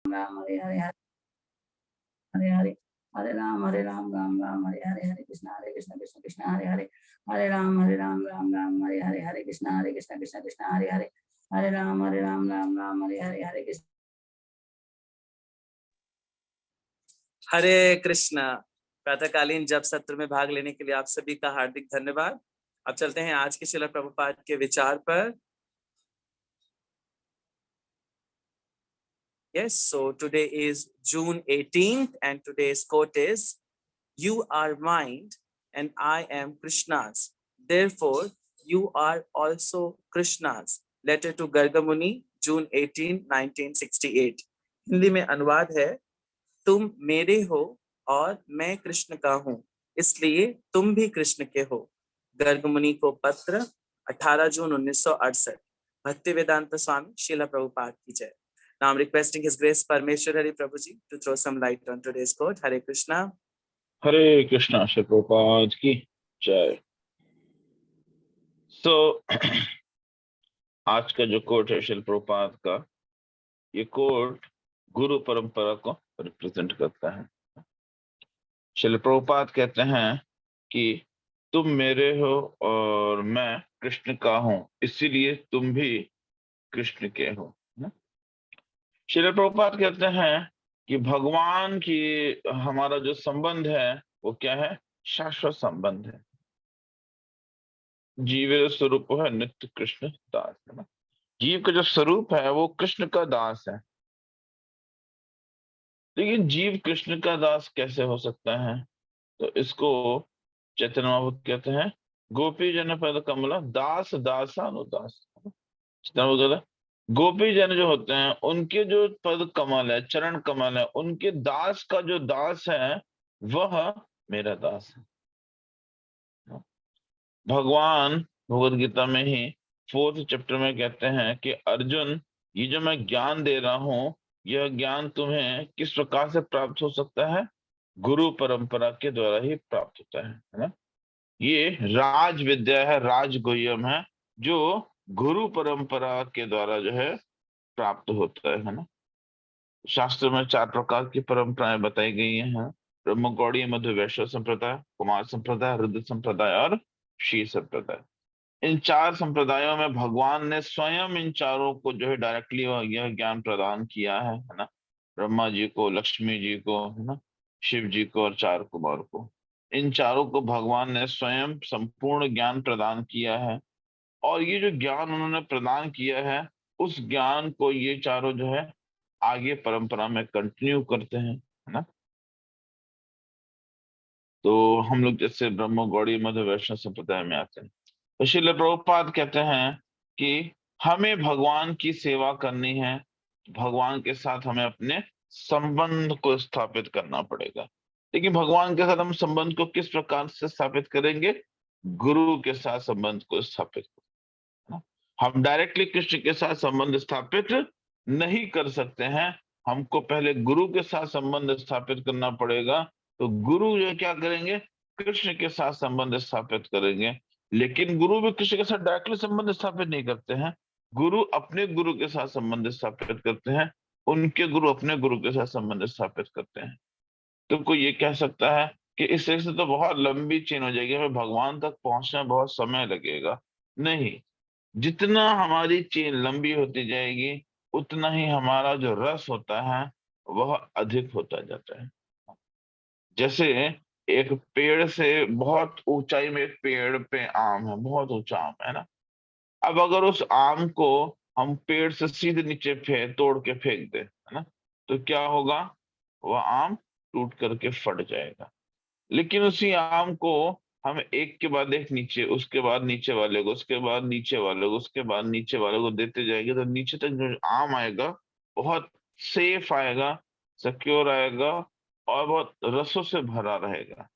राम हरे हरे हरे हरे हरे राम राम राम हरे हरे हरे कृष्ण कृष्ण कृष्ण हरे हरे हरे राम राम राम हरे हरे हरे कृष्ण कृष्ण कृष्ण हरे हरे हरे राम राम राम हरे हरे हरे कृष्ण। हरे कृष्णा। प्रातःकालीन जप सत्र में भाग लेने के लिए आप सभी का हार्दिक धन्यवाद। अब चलते हैं आज के श्रील प्रभुपाद के विचार पर। Yes, so today is June 18th and today's quote is, "You are mind and I am Krishna's. Therefore, you are also Krishna's." Letter to Garga Muni, June 18, 1968. Hindi में अनुवाद है, तुम मेरे हो और मैं कृष्ण का हूँ, इसलिए तुम भी कृष्ण के हो। गर्ग मुनि को पत्र 18 जून 1968। भक्ति वेदांत स्वामी श्रील प्रभुपाद की जय। Now I'm requesting His Grace Parmeshwar Hari Prabhuji to throw some light on today's quote. Hare Krishna. हरे कृष्णा। श्री प्रभुपाद की जय। आज का जो कोट है श्री प्रभुपाद का, ये कोट गुरु परंपरा को रिप्रेजेंट करता है। श्री प्रभुपाद कहते हैं कि तुम मेरे हो और मैं कृष्ण का हूं, इसीलिए तुम भी कृष्ण के हो। श्री प्रभुपाद कहते हैं कि भगवान की हमारा जो संबंध है वो क्या है? शाश्वत संबंध है। जीव स्वरूप है नित्य कृष्ण दास, है ना। जीव का जो स्वरूप है वो कृष्ण का दास है। लेकिन जीव कृष्ण का दास कैसे हो सकता है? तो इसको चैतन्य महाप्रभु कहते हैं, गोपी जन पद कमला दास दासानुदास। चैतन्य महाप्रभु कहते हैं, गोपी जन जो होते हैं उनके जो पद कमल है, चरण कमल है, उनके दास का जो दास है वह मेरा दास है। भगवान भगवद गीता में ही 4th चैप्टर में कहते हैं कि अर्जुन, ये जो मैं ज्ञान दे रहा हूं, यह ज्ञान तुम्हें किस प्रकार से प्राप्त हो सकता है? गुरु परंपरा के द्वारा ही प्राप्त होता है ना। ये राज विद्या है, राजगुह्यम है, जो गुरु परंपरा के द्वारा जो है प्राप्त होता है ना। शास्त्र में 4 प्रकार की परंपराएं बताई गई हैं, ब्रह्मगौड़ी, मध्य वैष्णव संप्रदाय, कुमार संप्रदाय, रुद्र संप्रदाय और श्री संप्रदाय। इन 4 संप्रदायों में भगवान ने स्वयं इन चारों को जो है डायरेक्टली यह ज्ञान प्रदान किया है ना। ब्रह्मा जी को, लक्ष्मी जी को, है ना, शिव जी को और 4 कुमार को। इन चारों को भगवान ने स्वयं संपूर्ण ज्ञान प्रदान किया है, और ये जो ज्ञान उन्होंने प्रदान किया है, उस ज्ञान को ये चारों जो है आगे परंपरा में कंटिन्यू करते हैं, है ना। तो हम लोग जैसे ब्रह्म गौड़ी मध्य वैष्णव संप्रदाय में आते हैं, तो श्रील प्रभुपाद कहते हैं कि हमें भगवान की सेवा करनी है, भगवान के साथ हमें अपने संबंध को स्थापित करना पड़ेगा। लेकिन भगवान के साथ हम संबंध को किस प्रकार से स्थापित करेंगे? गुरु के साथ संबंध को स्थापित करेंगे। हम डायरेक्टली कृष्ण के साथ संबंध स्थापित नहीं कर सकते हैं, हमको पहले गुरु के साथ संबंध स्थापित करना पड़ेगा। तो गुरु जो क्या करेंगे? कृष्ण के साथ संबंध स्थापित करेंगे। लेकिन गुरु भी कृष्ण के साथ डायरेक्टली संबंध स्थापित नहीं करते हैं, गुरु अपने गुरु के साथ संबंध स्थापित करते हैं, उनके गुरु अपने गुरु के साथ संबंध स्थापित करते हैं। तो कोई ये कह सकता है कि इस तरह से तो बहुत लंबी चेन हो जाएगी, हमें भगवान तक पहुंचने में बहुत समय लगेगा। नहीं, जितना हमारी चेन लंबी होती जाएगी उतना ही हमारा जो रस होता है वह अधिक होता जाता है। जैसे एक पेड़ से बहुत ऊंचाई में एक पेड़ पे आम है, बहुत ऊंचा आम है ना। अब अगर उस आम को हम पेड़ से सीधे नीचे तोड़ के फेंक दे, है ना, तो क्या होगा? वह आम टूट करके फट जाएगा। लेकिन उसी आम को हम एक के बाद एक नीचे, उसके बाद नीचे वाले को, उसके बाद नीचे वाले को, उसके बाद नीचे वाले को देते जाएंगे, तो नीचे तक जो आम आएगा बहुत सेफ आएगा, सिक्योर आएगा और बहुत रसों से भरा रहेगा।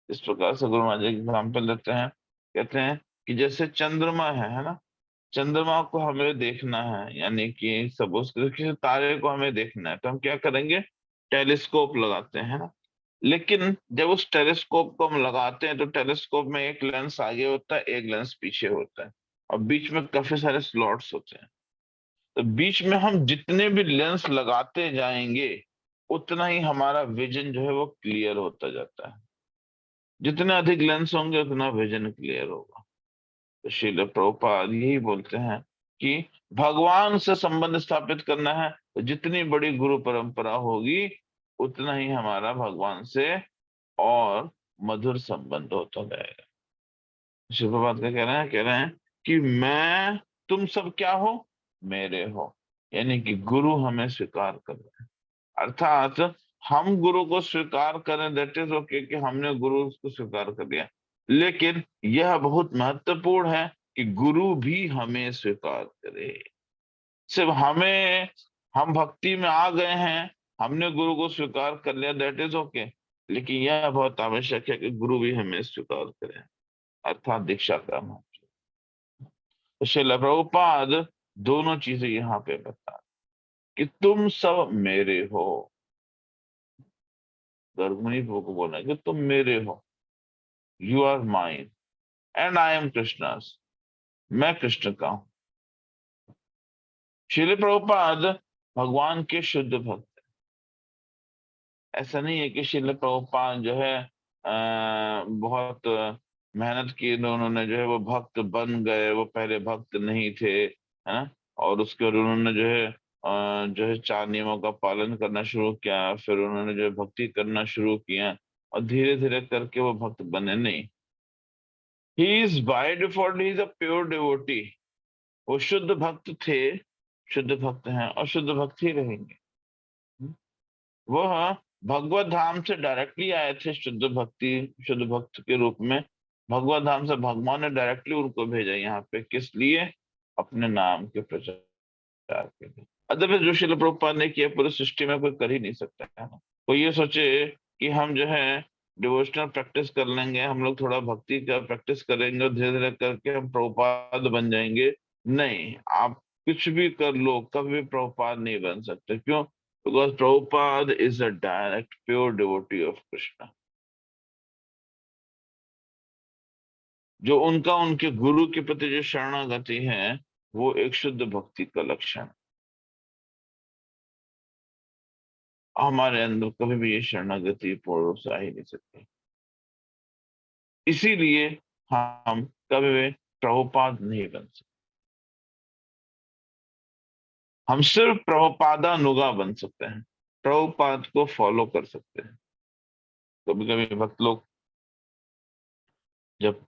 इस प्रकार से गुरु महाराज एग्जाम्पल देते हैं, कहते हैं कि जैसे चंद्रमा है ना, चंद्रमा को हमें देखना है, यानी कि सपोज किसी तारे को हमें देखना है, तो हम क्या करेंगे? टेलीस्कोप लगाते हैं ना। लेकिन जब उस टेलीस्कोप को हम लगाते हैं तो टेलीस्कोप में एक लेंस आगे होता है, एक लेंस पीछे होता है, और बीच में काफी सारे स्लॉट्स होते हैं। तो बीच में हम जितने भी लेंस लगाते जाएंगे उतना ही हमारा विजन जो है वो क्लियर होता जाता है। जितने अधिक लेंस होंगे उतना विजन क्लियर होगा। तो श्रील प्रभुपाद यही बोलते हैं कि भगवान से संबंध स्थापित करना है तो जितनी बड़ी गुरु परंपरा होगी उतना ही हमारा भगवान से और मधुर संबंध होता जाएगा। श्री प्रभुपाद क्या कह रहे हैं कि मैं, तुम सब क्या हो, मेरे हो। यानी कि गुरु हमें स्वीकार कर रहे हैं, अर्थात हम गुरु को स्वीकार करें, दैट इज ओके कि हमने गुरु को स्वीकार कर लिया, लेकिन यह बहुत महत्वपूर्ण है कि गुरु भी हमें स्वीकार करे। सिर्फ हमें, हम भक्ति में आ गए हैं, हमने गुरु को स्वीकार कर लिया, दैट इज ओके, लेकिन यह बहुत आवश्यक है कि गुरु भी हमें स्वीकार करें, अर्थात दीक्षा का महत्व। तो श्रील प्रभुपाद दोनों चीजें यहाँ पे बता कि तुम सब मेरे हो। गर्गमुनि को बोलना है कि तुम मेरे हो, you are mine and I am Krishna's, मैं कृष्ण का हूं। श्रील प्रभुपाद भगवान के शुद्ध भक्त। ऐसा नहीं है कि श्रील प्रभुपाद जो है बहुत मेहनत की, उन्होंने जो है वो भक्त बन गए, वो पहले भक्त नहीं थे, है ना, और उसके बाद उन्होंने जो है 4 नियमों का पालन करना शुरू किया, फिर उन्होंने जो है भक्ति करना शुरू किया और धीरे धीरे करके वो भक्त बने। नहीं, he is by default he is a pure devotee. वो शुद्ध भक्त थे, शुद्ध भक्त हैं और शुद्ध भक्त ही रहेंगे। वह भगवत धाम से डायरेक्टली आए थे शुद्ध भक्ति, शुद्ध भक्त के रूप में। भगवत धाम से भगवान ने डायरेक्टली उनको भेजा यहाँ पे, किस लिए? अपने नाम के प्रचार के लिए। अदरवाइज जो श्रील प्रभुपाद ने किया पूरी सृष्टि में कोई कर ही नहीं सकता है ना। कोई ये सोचे कि हम जो है डिवोशनल प्रैक्टिस कर लेंगे, हम लोग थोड़ा भक्ति का प्रैक्टिस करेंगे और धीरे धीरे करके हम प्रभुपाद बन जाएंगे, नहीं, आप कुछ भी कर लो, कभी भी प्रभुपाद नहीं बन सकते। क्यों? Because Prabhupada is a direct pure devotee of Krishna. जो उनका, उनके गुरु के प्रति जो शरणागति है वो एक शुद्ध भक्ति का लक्षण है। हमारे अंदर कभी भी ये शरणागति पूर्ण रूप से आ ही नहीं सकती, इसीलिए हम कभी भी प्रभुपाद नहीं बन सकते। हम सिर्फ प्रभुपादानुगा बन सकते हैं, प्रभुपाद को फॉलो कर सकते हैं। कभी कभी भक्त लोग जब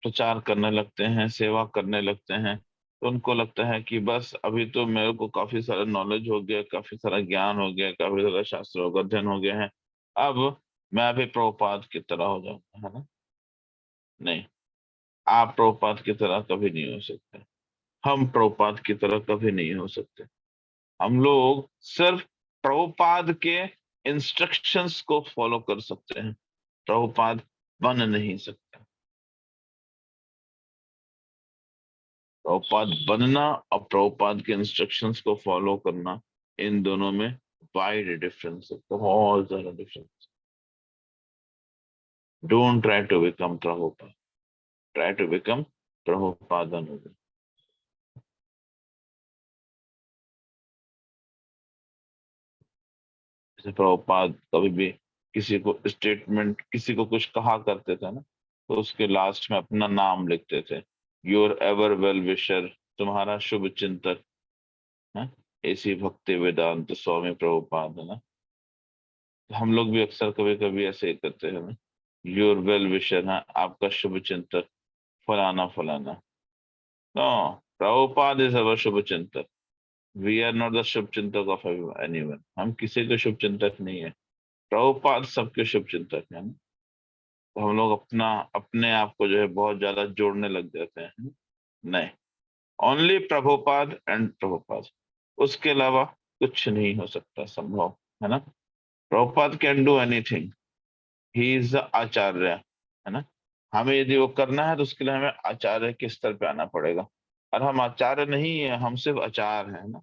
प्रचार करने लगते हैं, सेवा करने लगते हैं, तो उनको लगता है कि बस अभी तो मेरे को काफी सारा नॉलेज हो गया, काफी सारा ज्ञान हो गया, काफी सारा शास्त्रों का अध्ययन हो गया है, अब मैं भी प्रभुपाद की तरह हो जाऊंगा, है ना। नहीं, आप प्रभुपाद की तरह कभी नहीं हो सकते, हम प्रभुपाद की तरह कभी नहीं हो सकते। हम लोग सिर्फ प्रभुपाद के इंस्ट्रक्शंस को फॉलो कर सकते हैं, प्रभुपाद बन नहीं सकते। प्रभुपाद बनना और प्रभुपाद के इंस्ट्रक्शंस को फॉलो करना, इन दोनों में वाइड डिफरेंस है, बहुत ज्यादा difference. Don't try to become Prabhupada, try to become Prabhupada अनुगा। जैसे प्रभुपाद कभी भी किसी को स्टेटमेंट, किसी को कुछ कहा करते थे ना, तो उसके लास्ट में अपना नाम लिखते थे, योर एवर वेल विशर, तुम्हारा शुभ चिंतक है, ऐसी भक्ति वेदांत स्वामी प्रभुपाद, है ना। तो हम लोग भी अक्सर कभी कभी ऐसे ही करते हैं ना, योर वेल विशर है, आपका शुभ चिंतक फलाना फलाना। नो, प्रभुपाद इज अवर शुभ चिंतक, वी आर नॉट द शुभ चिंतक ऑफ एनीवन। हम किसी के शुभ चिंतक नहीं है, प्रभुपाद सबके शुभ चिंतक है ना। तो हम लोग अपने आप को जो है बहुत ज्यादा जोड़ने लग जाते हैं। नहीं, ओनली प्रभुपाद एंड प्रभुपाद, उसके अलावा कुछ नहीं हो सकता संभव, है ना। Prabhupada can do anything, he is the acharya, है ना। हमें यदि वो करना है तो उसके लिए हमें आचार्य के स्तर पे आना पड़ेगा, और हम आचार्य नहीं है, हम सिर्फ आचार है ना।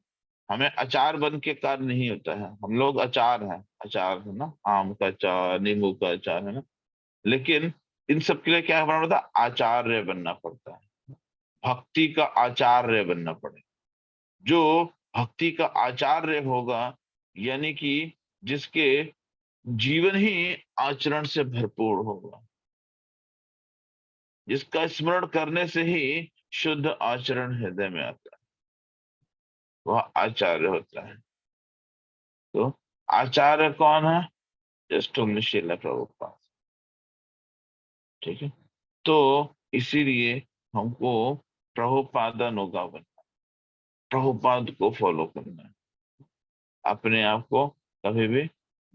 हमें आचार बन के कार्य नहीं होता है, हम लोग आचार हैं, आचार है ना, आम का अचार, नींबू का अचार, है ना। लेकिन इन सब के लिए क्या बनना पड़ता है? आचार्य बनना पड़ता है, भक्ति का आचार्य बनना पड़ेगा। जो भक्ति का आचार्य होगा, यानी कि जिसके जीवन ही आचरण से भरपूर होगा, जिसका स्मरण करने से ही शुद्ध आचरण हृदय में आता है, वह आचार्य होता है। तो आचार्य कौन है? Just only Srila Prabhupada. ठीक है, तो इसीलिए हमको प्रभुपादानुगा बनना, प्रभुपाद को फॉलो करना है। अपने आप को कभी भी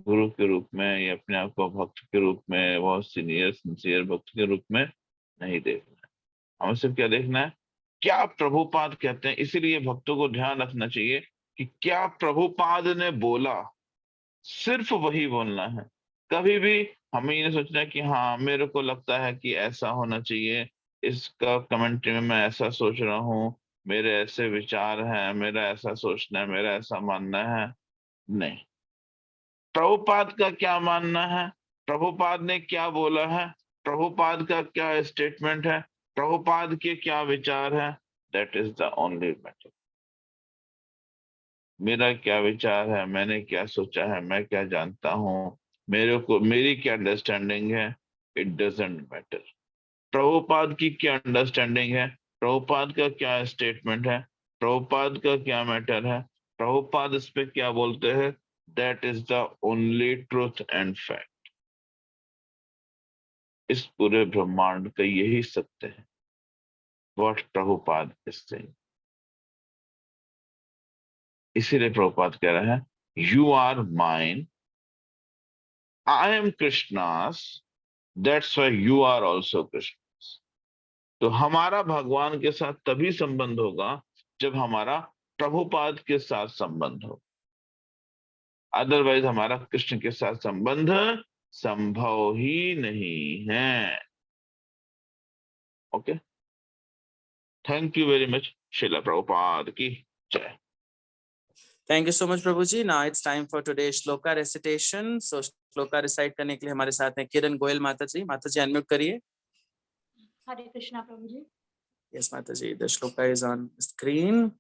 गुरु के रूप में या अपने आप को भक्त के रूप में, बहुत सीनियर सिंसियर भक्त के रूप में नहीं देखना है। हमें सिर्फ क्या देखना है, क्या प्रभुपाद कहते हैं। इसीलिए भक्तों को ध्यान रखना चाहिए कि क्या प्रभुपाद ने बोला, सिर्फ वही बोलना है। कभी भी हमें ये नहीं सोचना है कि हाँ मेरे को लगता है कि ऐसा होना चाहिए, इसका कमेंट्री में मैं ऐसा सोच रहा हूँ, मेरे ऐसे विचार हैं, मेरा ऐसा सोचना है, मेरा ऐसा मानना है। नहीं, प्रभुपाद का क्या मानना है, प्रभुपाद ने क्या बोला है, प्रभुपाद का क्या स्टेटमेंट है, प्रभुपाद के क्या विचार है, that is the only matter. मेरा क्या विचार है, मैंने क्या सोचा है, मैं क्या जानता हूँ, मेरे को मेरी क्या अंडरस्टैंडिंग है, इट डजंट मैटर। प्रभुपाद की क्या अंडरस्टैंडिंग है, प्रभुपाद का क्या स्टेटमेंट है, प्रभुपाद का क्या मैटर है, प्रभुपाद इस पे क्या बोलते हैं, that is the only truth and fact. इस पूरे ब्रह्मांड का यही सत्य है, व्हाट प्रभुपाद इज सेइंग। इसीलिए प्रभुपाद कह रहे हैं, you are mine, I am Krishna's, that's why you are also Krishna. तो हमारा भगवान के साथ तभी संबंध होगा जब हमारा प्रभुपाद के साथ संबंध हो, अदरवाइज हमारा कृष्ण के साथ संबंध संभव ही नहीं है। Okay, thank you very much. Srila Prabhupada की जय। Thank you so much, Prabhuji. Now it's time for today's shloka recitation. So shloka recite करने के लिए हमारे साथ हैं किरण गोयल माता जी। माता जी अनम्यूट करिए। हरे कृष्णा प्रभु जी। Yes, माता जी. The shloka is on screen.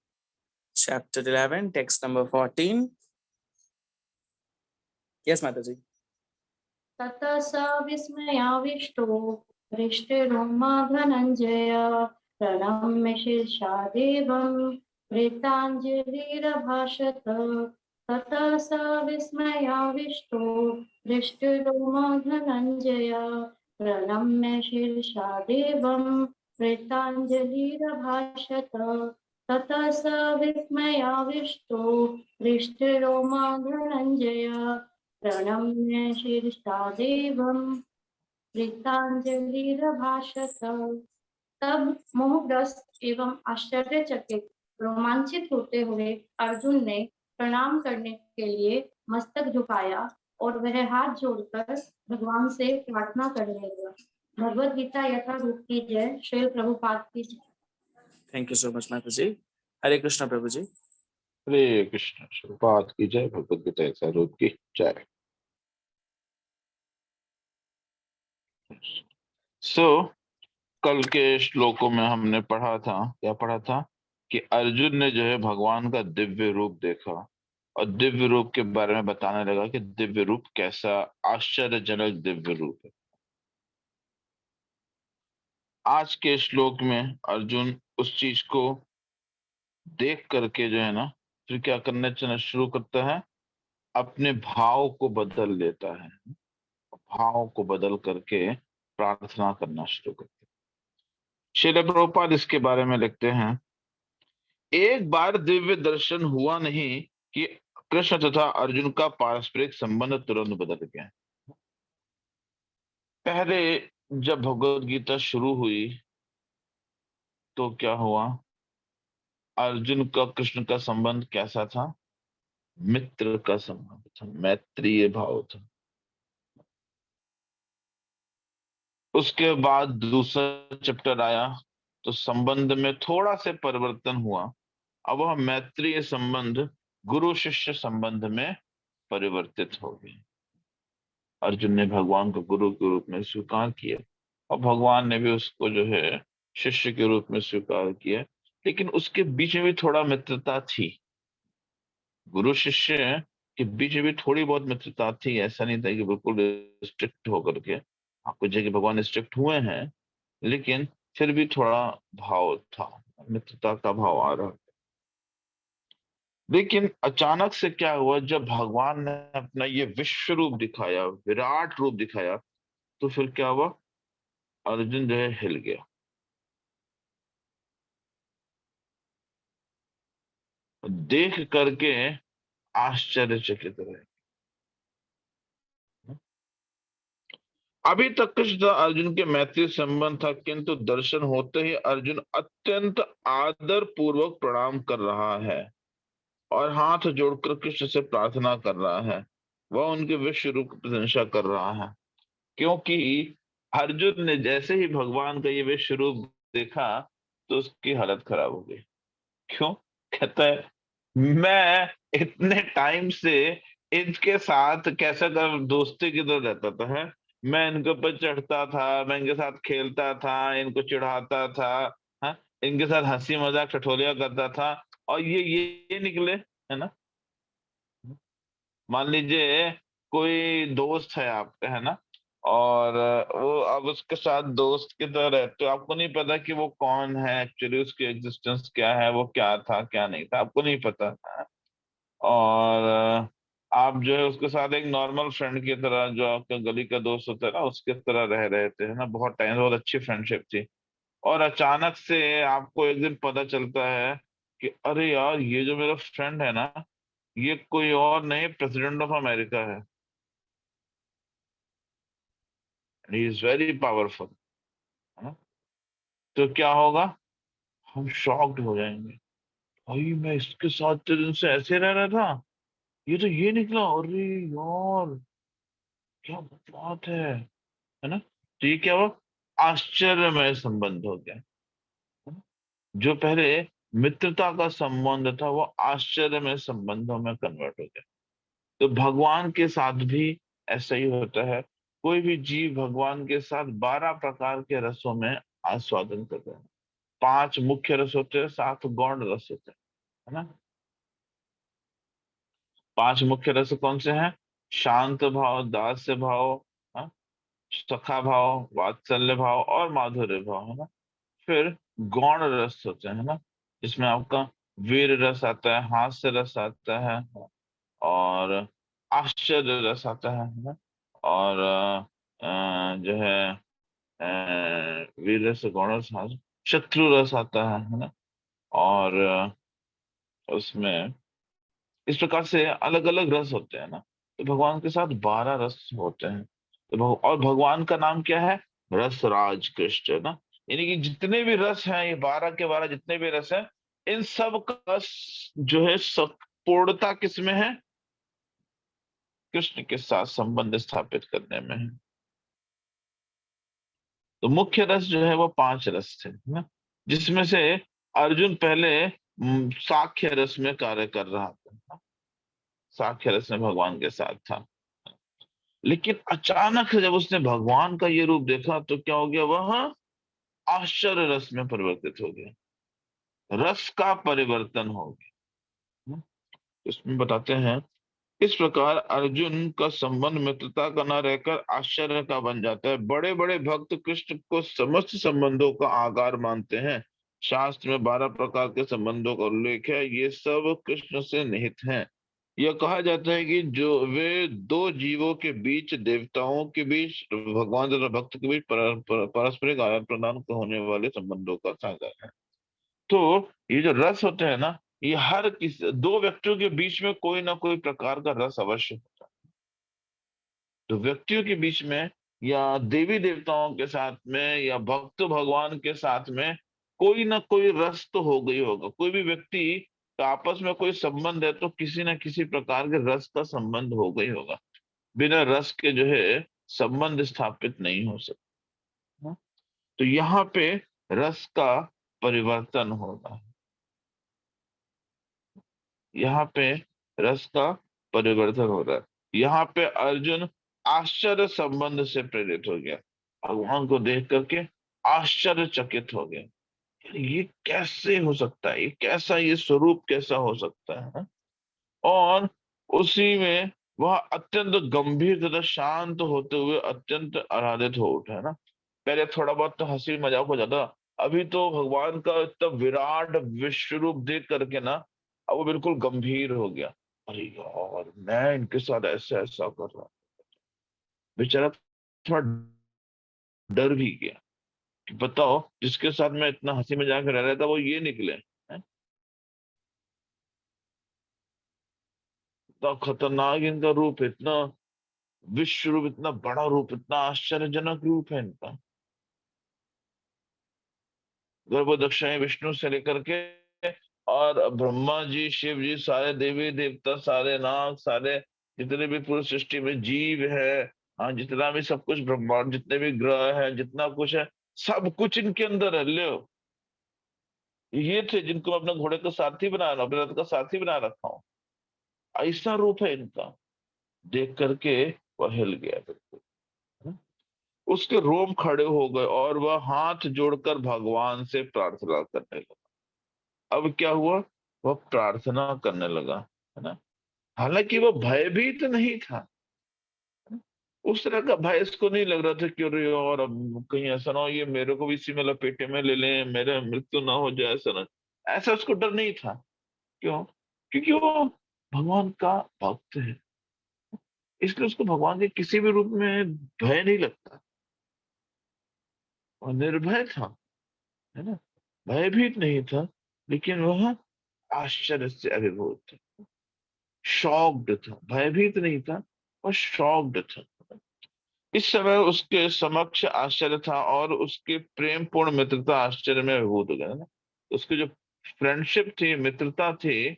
Chapter 11, text number 14. Yes, माता जी. ततः स विस्मयाविष्टो हृष्टिरोमा धनञ्जय प्रणम्य शीर्षा देवं प्रीताञ्जलिरभाषत। ततः स विस्मयाविष्टो हृष्टिरोमा धनञ्जय प्रणम्य शीर्षा देवं प्रीताञ्जलिरभाषत। ततः स विस्मयाविष्टो हृष्टिरोमा धनञ्जय प्रणम्य शीर्षा देवं प्रीतांजलिरभाषत। तब मोहग्रस्त एवं आश्चर्यचकित रोमांचित होते हुए अर्जुन ने प्रणाम करने के लिए मस्तक झुकाया और वह हाथ जोड़कर भगवान से प्रार्थना करने लगा। भगवद गीता यथारूप की जय। श्रील प्रभुपाद की जय। Thank you so much, माता जी. हरे कृष्णा प्रभु जी. हरे कृष्ण। प्रभुपाद की जय। भगवद गीता यथारूप की जय। सो कल के श्लोकों में हमने पढ़ा था, क्या पढ़ा था, कि अर्जुन ने जो है भगवान का दिव्य रूप देखा और दिव्य रूप के बारे में बताने लगा कि दिव्य रूप कैसा आश्चर्यजनक दिव्य रूप है। आज के श्लोक में अर्जुन उस चीज को देख करके जो है ना, फिर क्या करना चलना शुरू करता है, अपने भाव को बदल लेता है, भाव को बदल करके प्रार्थना करना शुरू करता है। श्रील प्रभुपाद इसके बारे में लिखते हैं, एक बार दिव्य दर्शन हुआ नहीं कि कृष्ण तथा अर्जुन का पारस्परिक संबंध तुरंत बदल गया। पहले जब भगवद गीता शुरू हुई तो क्या हुआ, अर्जुन का कृष्ण का संबंध कैसा था, मित्र का संबंध था, मैत्रीय भाव था। उसके बाद दूसरा चैप्टर आया तो संबंध में थोड़ा से परिवर्तन हुआ। अब वह मैत्रीय संबंध गुरु शिष्य संबंध में परिवर्तित हो गई। अर्जुन ने भगवान को गुरु के रूप में स्वीकार किया और भगवान ने भी उसको जो है शिष्य के रूप में स्वीकार किया। लेकिन उसके बीच में भी थोड़ा मित्रता थी। गुरु शिष्य के बीच में भी थोड़ी बहुत मित्रता थी, ऐसा नहीं था कि बिल्कुल स्ट्रिक्ट होकर के। हाँ, कुछ जगह भगवान स्ट्रिक्ट हुए हैं, लेकिन फिर भी थोड़ा भाव था, मित्रता का भाव आ रहा। लेकिन अचानक से क्या हुआ, जब भगवान ने अपना ये विश्व रूप दिखाया, विराट रूप दिखाया, तो फिर क्या हुआ, अर्जुन जो है हिल गया। देख करके आश्चर्यचकित रहे। अभी तक कृष्ण अर्जुन के मैत्री संबंध था, किंतु दर्शन होते ही अर्जुन अत्यंत आदर पूर्वक प्रणाम कर रहा है और हाथ जोड़कर कृष्ण से प्रार्थना कर रहा है। वह उनके विश्व रूप की प्रशंसा कर रहा है, क्योंकि अर्जुन ने जैसे ही भगवान का ये विश्व रूप देखा तो उसकी हालत खराब हो गई। क्यों? कहता है, मैं इतने टाइम से इनके साथ कैसे कर दोस्ती की तरह रहता था, है? मैं इनके ऊपर चढ़ता था, मैं इनके साथ खेलता था, इनको चिढ़ाता था, है? इनके साथ हंसी मजाक ठठोलिया करता था, और ये निकले, है ना? मान लीजिए कोई दोस्त है आपका, है ना, और वो अब उसके साथ दोस्त की तरह रहते हो, आपको नहीं पता कि वो कौन है एक्चुअली, उसकी एग्जिस्टेंस क्या है, वो क्या था क्या नहीं था, आपको नहीं पता है। और आप जो है उसके साथ एक नॉर्मल फ्रेंड की तरह, जो आपका गली का दोस्त होता है ना, उसके तरह रह रहे थे, है ना, बहुत टाइम, बहुत अच्छी फ्रेंडशिप थी। और अचानक से आपको एक दिन पता चलता है कि अरे यार, ये जो मेरा फ्रेंड है ना, ये कोई और नहीं, प्रेसिडेंट ऑफ अमेरिका है, ही इज वेरी पावरफुल, है ना। तो क्या होगा, हम शॉक्ड हो जाएंगे, भाई मैं इसके साथ तो दिन से ऐसे रह रहा था, ये तो ये निकला, अरे यार क्या बात है ना। तो ये क्या हुआ, आश्चर्यमय संबंध हो गया, है ना? जो पहले मित्रता का संबंध था, वो आश्चर्यमय संबंधों में कन्वर्ट हो गया। तो भगवान के साथ भी ऐसा ही होता है। कोई भी जीव भगवान के साथ 12 प्रकार के रसों में आस्वादन करता है। 5 मुख्य रस होते हैं, 7 गौण रस होते हैं, है ना। 5 मुख्य रस कौन से हैं? शांत भाव, दास्य भाव, हाँ, सखा भाव, वात्सल्य भाव और माधुर्य भाव, है ना। फिर गौण रस होते हैं, है ना, जिसमें आपका वीर रस आता है, हास्य रस आता है, और आश्चर्य रस आता है ना, और जो है वीर रस, गौण रस, शत्रु रस आता है ना। और उसमें इस प्रकार से अलग अलग रस होते हैं ना। तो भगवान के साथ 12 रस होते हैं। तो और भगवान का नाम क्या है? रस राज कृष्ण, है ना। यानी कि जितने भी रस हैं, ये 12 के 12 जितने भी रस हैं, इन सब का जो है पूर्णता किसमें है? कृष्ण के साथ संबंध स्थापित करने में है। तो मुख्य रस जो है वो 5 रस थे, है ना, जिसमें से अर्जुन पहले साख्य रस में कार्य कर रहा था। साख्य रस में भगवान के साथ था, लेकिन अचानक से जब उसने भगवान का ये रूप देखा तो क्या हो गया, वह आश्चर्य रस में परिवर्तित हो गया, रस का परिवर्तन हो गया। इसमें बताते हैं, इस प्रकार अर्जुन का संबंध मित्रता का न रहकर आश्चर्य का बन जाता है। बड़े बड़े भक्त कृष्ण को समस्त संबंधों का आधार मानते हैं। शास्त्र में 12 प्रकार के संबंधों का उल्लेख है, ये सब कृष्ण से निहित हैं। यह कहा जाता है कि जो वे दो जीवों के बीच, देवताओं के बीच, भगवान तथा भक्त के बीच पारस्परिक आदान प्रदान होने वाले संबंधों का सागर है। तो ये जो रस होते हैं ना, ये हर दो व्यक्तियों के बीच में कोई ना कोई प्रकार का रस अवश्य होता है। तो व्यक्तियों के बीच में, या देवी देवताओं के साथ में, या भक्त भगवान के साथ में, कोई ना कोई रस तो हो गई होगा। कोई भी व्यक्ति का आपस में कोई संबंध है तो किसी ना किसी प्रकार के रस का संबंध हो गई होगा। बिना रस के जो है संबंध स्थापित नहीं हो सकता। तो यहाँ पे रस का परिवर्तन होगा, यहाँ पे रस का परिवर्तन हो रहा है। यहाँ पे अर्जुन आश्चर्य संबंध से प्रेरित हो गया, भगवान को देख करके आश्चर्यचकित हो गया। ये कैसे हो सकता है, ये कैसा, ये स्वरूप कैसा हो सकता है। और उसी में वह अत्यंत गंभीर तथा शांत होते हुए अत्यंत आराधित हो उठा, है ना। पहले थोड़ा बहुत तो हंसी मजाक हो जाता, अभी तो भगवान का इतना विराट विश्व रूप देख करके ना अब वो बिल्कुल गंभीर हो गया। अरे यार, मैं इनके साथ ऐसा ऐसा कर रहा हूं। बेचारा थोड़ा डर भी गया कि बताओ, जिसके साथ मैं इतना हंसी मजाक रह रहा था वो ये निकले, हैं? इतना खतरनाक इनका रूप, इतना विश्व रूप, इतना बड़ा रूप, इतना आश्चर्यजनक रूप है इनका। गर्भदक्षिणाएं विष्णु से लेकर के और ब्रह्मा जी, शिव जी, सारे देवी देवता, सारे नाग, सारे जितने भी पूरी सृष्टि में जीव है, हाँ, जितना भी सब कुछ ब्रह्मांड, जितने भी ग्रह है, जितना कुछ है, सब कुछ इनके अंदर है। ले ये थे जिनको मैं अपने घोड़े का सारथी बना रहा हूं, अपने रथ का सारथी बना रखा हूँ। ऐसा रूप है इनका। देख करके वह हिल गया बिल्कुल, है? उसके रोम खड़े हो गए और वह हाथ जोड़कर भगवान से प्रार्थना करने लगा। अब क्या हुआ, वह प्रार्थना करने लगा, है ना। हालांकि वह भयभीत नहीं था, उस तरह का भय इसको नहीं लग रहा था कि अरे और अब कहीं ऐसा ना हो ये मेरे को भी इसी में लपेटे में ले लें, मेरे मृत्यु ना हो जाए, ऐसा ना। ऐसा उसको डर नहीं था। क्यों? क्योंकि वो भगवान का भक्त है, इसलिए उसको भगवान के किसी भी रूप में भय नहीं लगता, और निर्भय था, है ना। भयभीत नहीं था, लेकिन वह आश्चर्य से अभिभूत था, शॉक्ड था। भयभीत नहीं था और शॉक्ड था। इस समय उसके समक्ष आश्चर्य था और उसके प्रेम पूर्ण मित्रता आश्चर्य में विभूत हो गया, है ना। उसकी जो फ्रेंडशिप थी, मित्रता थी, है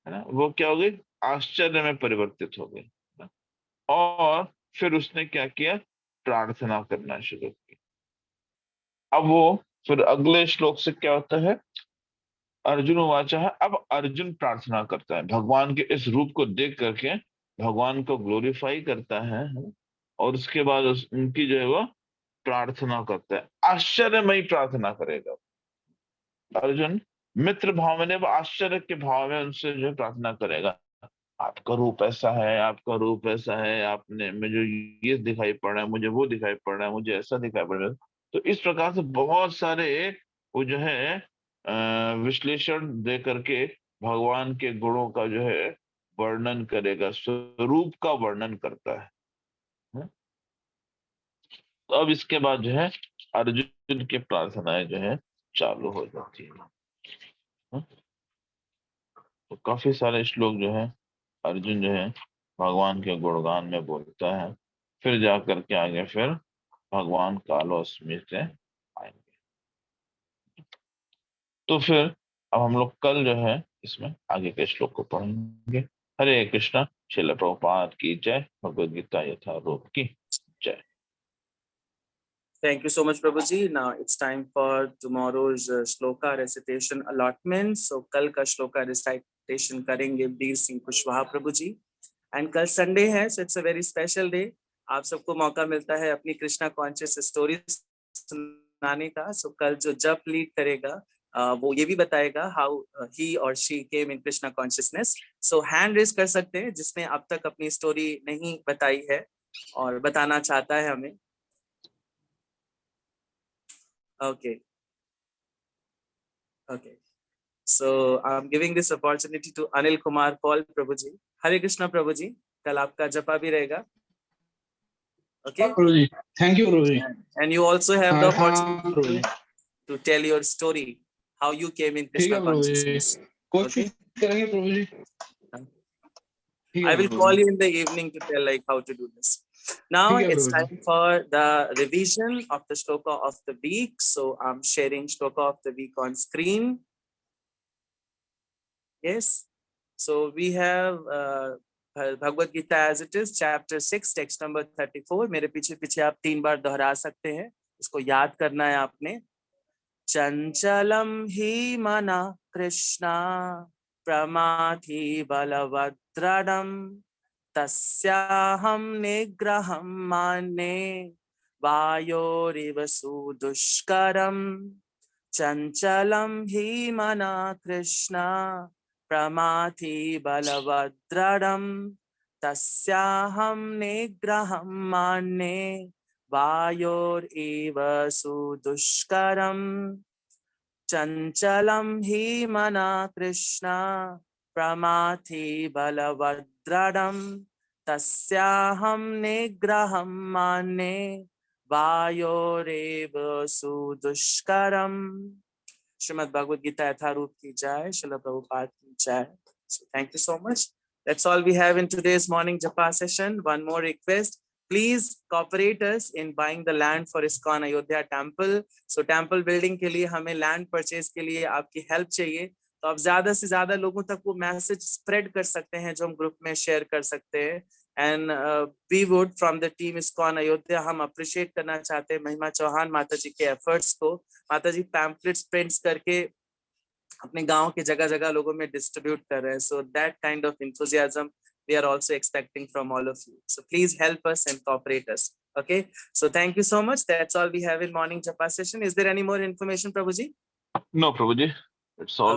ना, वो क्या हो गई, आश्चर्य में परिवर्तित हो गई, है ना? और फिर उसने क्या किया, प्रार्थना करना शुरू की। अब वो फिर अगले श्लोक से क्या होता है, अर्जुन वाचा है। अब अर्जुन प्रार्थना करता है, भगवान के इस रूप को देख करके भगवान को ग्लोरीफाई करता है। और उसके बाद उनकी जो है वो प्रार्थना करता है, आश्चर्यमयी प्रार्थना करेगा अर्जुन। मित्र भाव में नहीं, वो आश्चर्य के भाव में उनसे जो है प्रार्थना करेगा। आपका रूप ऐसा है, आपका रूप ऐसा है, आपने मुझे ये दिखाई पड़ रहा है, मुझे वो दिखाई पड़ रहा है, मुझे ऐसा दिखाई पड़ रहा है। तो इस प्रकार से बहुत सारे वो जो है विश्लेषण दे करके भगवान के गुणों का जो है वर्णन करेगा, स्वरूप का वर्णन करता है। तो अब इसके बाद जो है अर्जुन की प्रार्थनाएं जो है चालू हो जाती है। तो काफी सारे श्लोक जो है अर्जुन जो है भगवान के गुणगान में बोलता है। फिर जा करके आगे फिर भगवान कालोस्मी से आएंगे। तो फिर अब हम लोग कल जो है इसमें आगे के श्लोक को पढ़ेंगे। हरे कृष्णा। श्रील प्रभुपाद की जय। भगवद गीता यथारूप की जय। Thank you so much, Prabhuji. Now it's time for tomorrow's shloka recitation allotment. So कल का श्लोका recitation करेंगे वीर सिंह कुशवाहा प्रभु जी। एंड कल संडे है, so it's a very special day. आप सबको मौका मिलता है अपनी कृष्णा कॉन्शियस स्टोरी सुनाने का। सो कल जो जप लीड करेगा वो ये भी बताएगा how he or she came in Krishna consciousness. So hand raise कर सकते हैं जिसने अब तक अपनी स्टोरी नहीं बताई है और बताना चाहता है हमें। Okay. Okay. So I'm giving this opportunity to Anil Kumar Paul Prabhuji. Hare Krishna Prabhuji. कल आपका जपा भी रहेगा. Okay. Prabhuji. Thank you, Prabhuji. And you also have the हाँ, opportunity to tell your story, how you came in ठीक है Krishna प्रभु जी, consciousness. कोशिश करेंगे प्रभु जी। ठीक I है will Prabhu call ji. you in the evening to tell like how to do this. Now ठीक है it's Prabhu ji. time for the revision of the shloka of the week. So I'm sharing shloka of the week on screen. Yes. So we have Bhagavad Gita as it is, chapter 6, text number 34. मेरे पीछे पीछे आप 3 बार दोहरा सकते हैं, इसको याद करना है आपने। चंचलम ही मना कृष्णा प्रमाथि बलवद्रडम तस्याहं निग्रहं मान्ये वायोरिव सुदुष्करम् चंचलम हि मना कृष्ण प्रमाथि बलवद्दृढम् तस्याहं निग्रहं मान्ये वायोरेव सुदुष्करम् चंचलं हि मना कृष्ण प्रमाथि बलवद्दृढम् तस्याहं निग्रहं मान्ये वायोरेव सुदुष्करम्। श्रीमद् भगवद गीता यथारूप की जय, श्रील प्रभुपाद की जय। So thank you so much. That's all we have in today's morning japa session. One more request. Please cooperate us in buying the land for ISKCON Ayodhya temple. So temple building के लिए हमें land purchase के लिए आपकी help चाहिए। तो आप ज्यादा से ज्यादा लोगों तक वो मैसेज स्प्रेड कर सकते हैं जो हम ग्रुप में शेयर कर सकते हैं। And we would from the team ISKCON Ayodhya हम अप्रिशिएट करना चाहते हैं महिमा चौहान माता जी के एफर्ट्स को। माता जी पैम्पलेट्स प्रिंट्स करके अपने गांव के जगह जगह लोगों में डिस्ट्रीब्यूट कर रहे हैं। So that kind of enthusiasm we are also expecting from all of you. So please help us and cooperate us. Okay. So thank you so much. That's all we have in morning japa session. Is there any more information, Prabhuji? No, Prabhuji, it's all.